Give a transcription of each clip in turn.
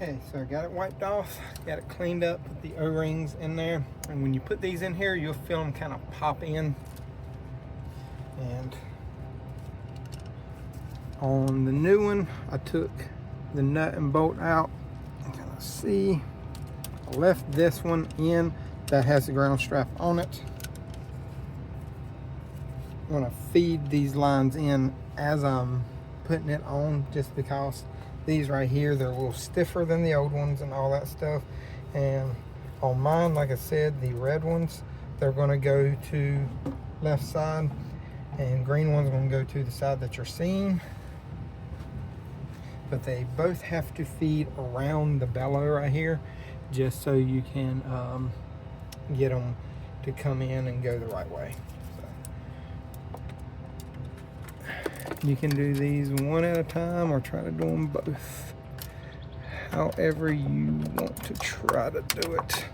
Okay, so I got it wiped off, got it cleaned up, put the O-rings in there, and when you put these in here, you'll feel them kind of pop in. And on the new one, I took the nut and bolt out. You can kind of see, I left this one in that has the ground strap on it. I'm gonna feed these lines in as I'm putting it on, just because these right here, they're a little stiffer than the old ones and all that stuff. And on mine, like I said, the red ones, they're gonna go to left side, and green ones are gonna go to the side that you're seeing. But they both have to feed around the bellow right here, just so you can get them to come in and go the right way. You can do these one at a time or try to do them both, however you want to try to do it.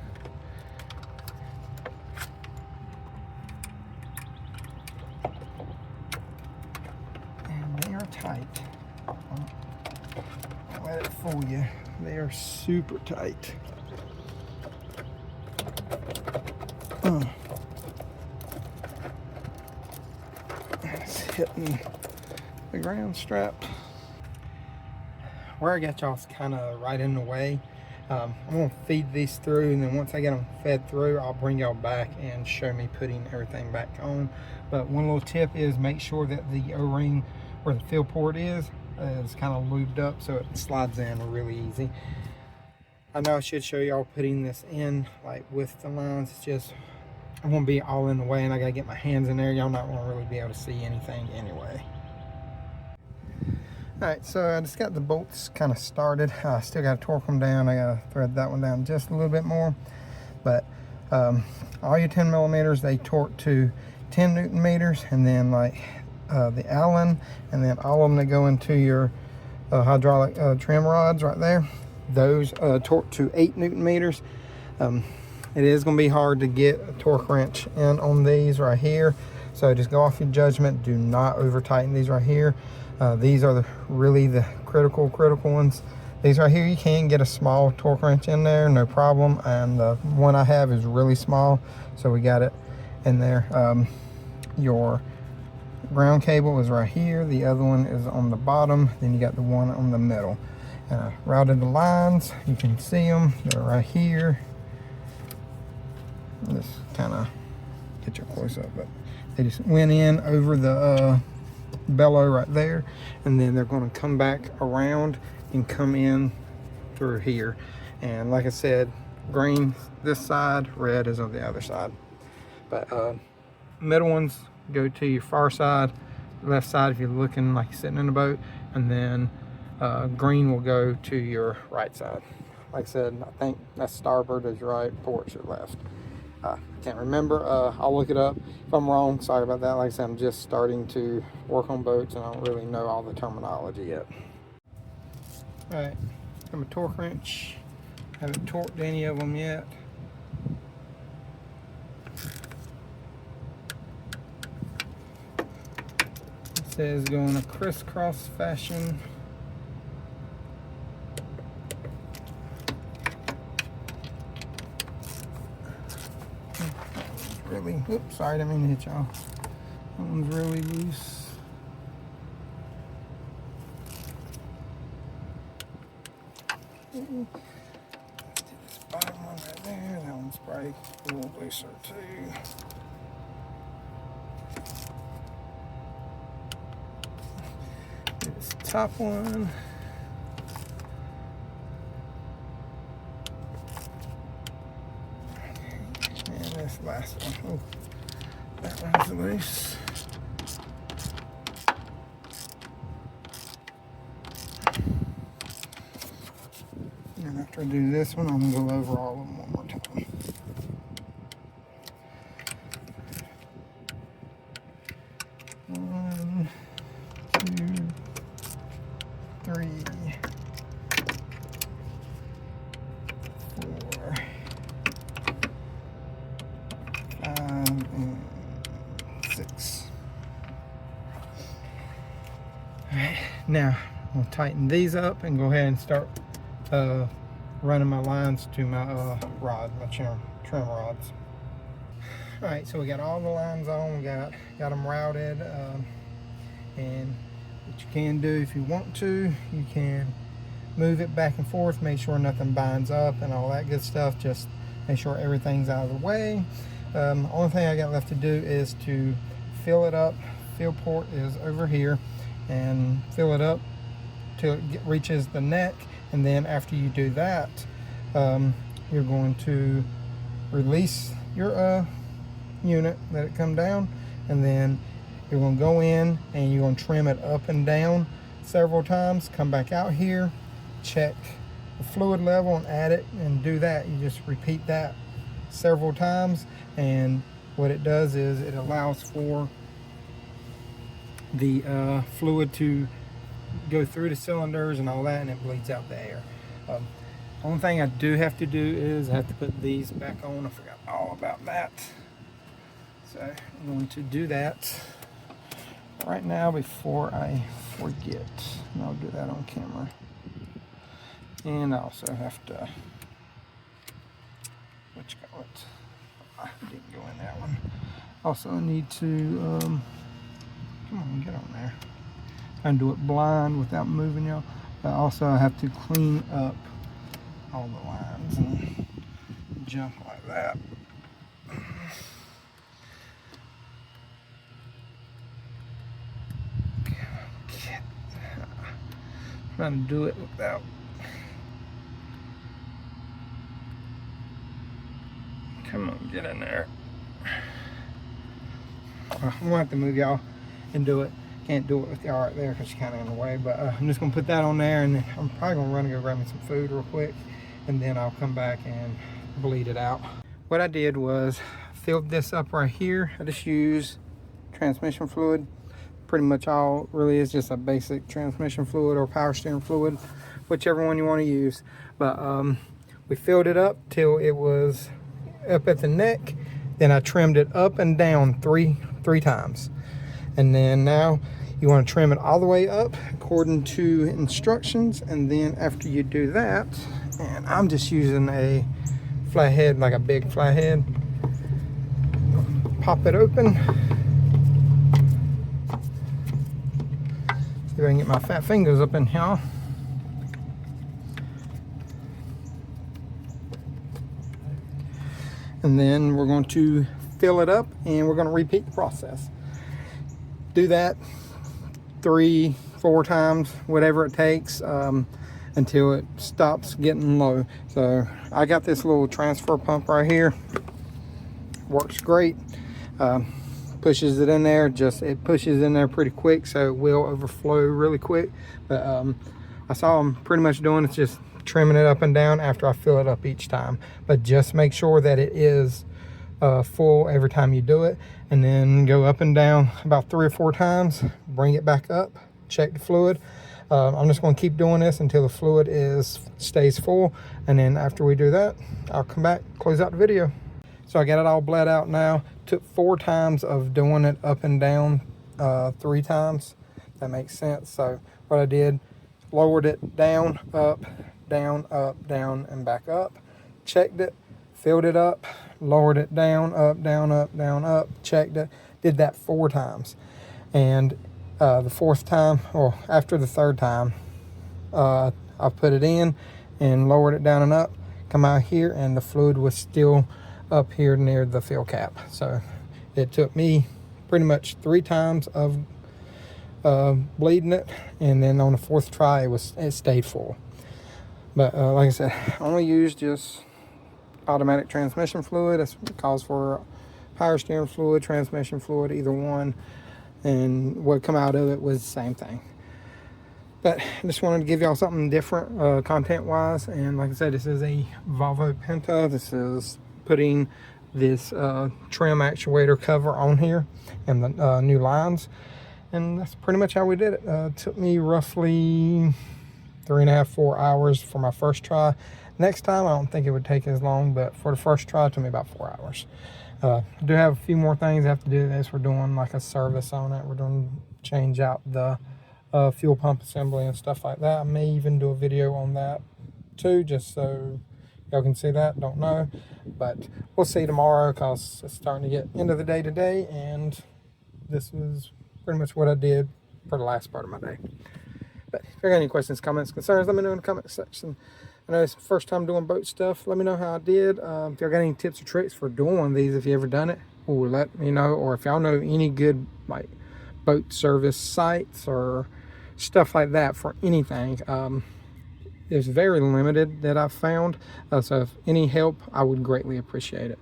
And they are tight. Don't let it fool you. They are super tight. It's hitting the ground strap. Where I got y'all's kind of right in the way. I'm gonna feed these through, and then once I get them fed through, I'll bring y'all back and show me putting everything back on. But one little tip is make sure that the O-ring where the fill port is kind of lubed up so it slides in really easy. I know I should show y'all putting this in like with the lines. It's just I'm gonna be all in the way, and I gotta get my hands in there. Y'all not gonna really be able to see anything anyway. Alright, so I just got the bolts kind of started. I still got to torque them down. I got to thread that one down just a little bit more. But all your 10 millimeters, they torque to 10 Newton meters. And then like the Allen, and then all of them that go into your hydraulic trim rods right there, those torque to 8 Newton meters. It is going to be hard to get a torque wrench in on these right here. So just go off your judgment. Do not over tighten these right here. These are really the critical ones. These right here, you can get a small torque wrench in there, no problem. And the one I have is really small, so we got it in there. Your ground cable is right here. The other one is on the bottom. Then you got the one on the middle. And I routed the lines. You can see them. They're right here. Just kind of get your close up, but they just went in over the bellow right there, and then they're going to come back around and come in through here. And like I said, green this side, red is on the other side. But middle ones go to your far side, left side if you're looking like you're sitting in a boat, and then green will go to your right side. Like I said, I think that's starboard is right, port's your left. I can't remember. I'll look it up. If I'm wrong, sorry about that. Like I said, I'm just starting to work on boats, and I don't really know all the terminology yet. Alright, I'm a torque wrench. Haven't torqued any of them yet. It says go in a crisscross fashion. Really, oops, sorry, I didn't mean to hit y'all. That one's really loose. Let's do this bottom one right there. That one's probably a little looser too. Do this top one. This last one. Oh, that one's loose. And after I do this one, I'm going to go over all of them one more time. One, two, three, 4, 5, and 6. All right, now I'm going to tighten these up and go ahead and start running my lines to my my trim rods. All right, so we got all the lines on, we got them routed, and what you can do if you want to, you can move it back and forth, make sure nothing binds up and all that good stuff. Just make sure everything's out of the way. Only thing I got left to do is to fill it up. Fill port is over here, and fill it up till it reaches the neck. And then after you do that, you're going to release your unit, let it come down, and then you're going to go in and you're going to trim it up and down several times. Come back out here, check the fluid level and add it, and do that. You just repeat that several times, and what it does is it allows for the fluid to go through the cylinders and all that, and it bleeds out the air. Only thing I do have to do is I have to put these back on. I forgot all about that, so I'm going to do that right now before I forget, and I'll do that on camera. And I also have to, what you call it, I didn't go in that one. Also I need to come on, get on there. I can do it blind without moving y'all, but also I have to clean up all the lines and junk like that. I'm trying to do it without. Come on, get in there. I'm gonna have to move y'all and do it. Can't do it with y'all right there because you're kind of in the way, but I'm just gonna put that on there, and I'm probably gonna run and go grab me some food real quick, and then I'll come back and bleed it out. What I did was filled this up right here. I just use transmission fluid. Pretty much all it really is, just a basic transmission fluid or power steering fluid, whichever one you want to use. But we filled it up till it was up at the neck. Then I trimmed it up and down three times, and then now you want to trim it all the way up according to instructions. And then after you do that, and I'm just using a flathead, like a big flathead, pop it open. See if I can get my fat fingers up in here. And then we're going to fill it up, and we're going to repeat the process. Do that 3-4 times, whatever it takes, until it stops getting low. So I got this little transfer pump right here. Works great. Pushes it in there. It pushes in there pretty quick, so it will overflow really quick. But I saw them pretty much doing it's just trimming it up and down after I fill it up each time. But just make sure that it is full every time you do it, and then go up and down about 3 or 4 times. Bring it back up, check the fluid. I'm just going to keep doing this until the fluid stays full, and then after we do that, I'll come back, close out the video. So I got it all bled out now. Took 4 times of doing it up and down 3 times. That makes sense. So what I did, lowered it down, up, and back up. Checked it, filled it up, lowered it down, up, checked it. Did that 4 times. And the 4th time, or after the 3rd time, I put it in and lowered it down and up. Come out here, and the fluid was still up here near the fill cap. So it took me pretty much 3 times of bleeding it, and then on the 4th try it stayed full. But like I said, I only used just automatic transmission fluid. It calls for power steering fluid, transmission fluid, either one, and what come out of it was the same thing. But I just wanted to give y'all something different content wise. And like I said, this is a Volvo Penta. This is putting this trim actuator cover on here and the new lines, and that's pretty much how we did it. It took me roughly 3.5-4 hours for my first try. Next time I don't think it would take as long, but for the first try it took me about 4 hours. I do have a few more things I have to do to this. We're doing like a service on it. We're doing change out the fuel pump assembly and stuff like that. I may even do a video on that too, just so y'all can see that. Don't know, but we'll see tomorrow because it's starting to get end of the day today, and this was pretty much what I did for the last part of my day. But if you got any questions, comments, concerns, let me know in the comment section. I know it's the first time doing boat stuff. Let me know how I did. If y'all got any tips or tricks for doing one of these, if you ever done it, let me know. Or if y'all know any good like boat service sites or stuff like that for anything. It's very limited that I've found. So if any help, I would greatly appreciate it.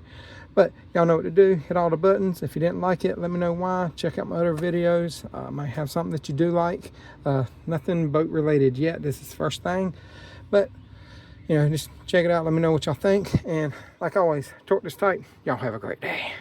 But y'all know what to do. Hit all the buttons. If you didn't like it, let me know why. Check out my other videos. I might have something that you do like. Nothing boat related yet. This is the first thing. But, you know, just check it out. Let me know what y'all think. And like always, torque this tight. Y'all have a great day.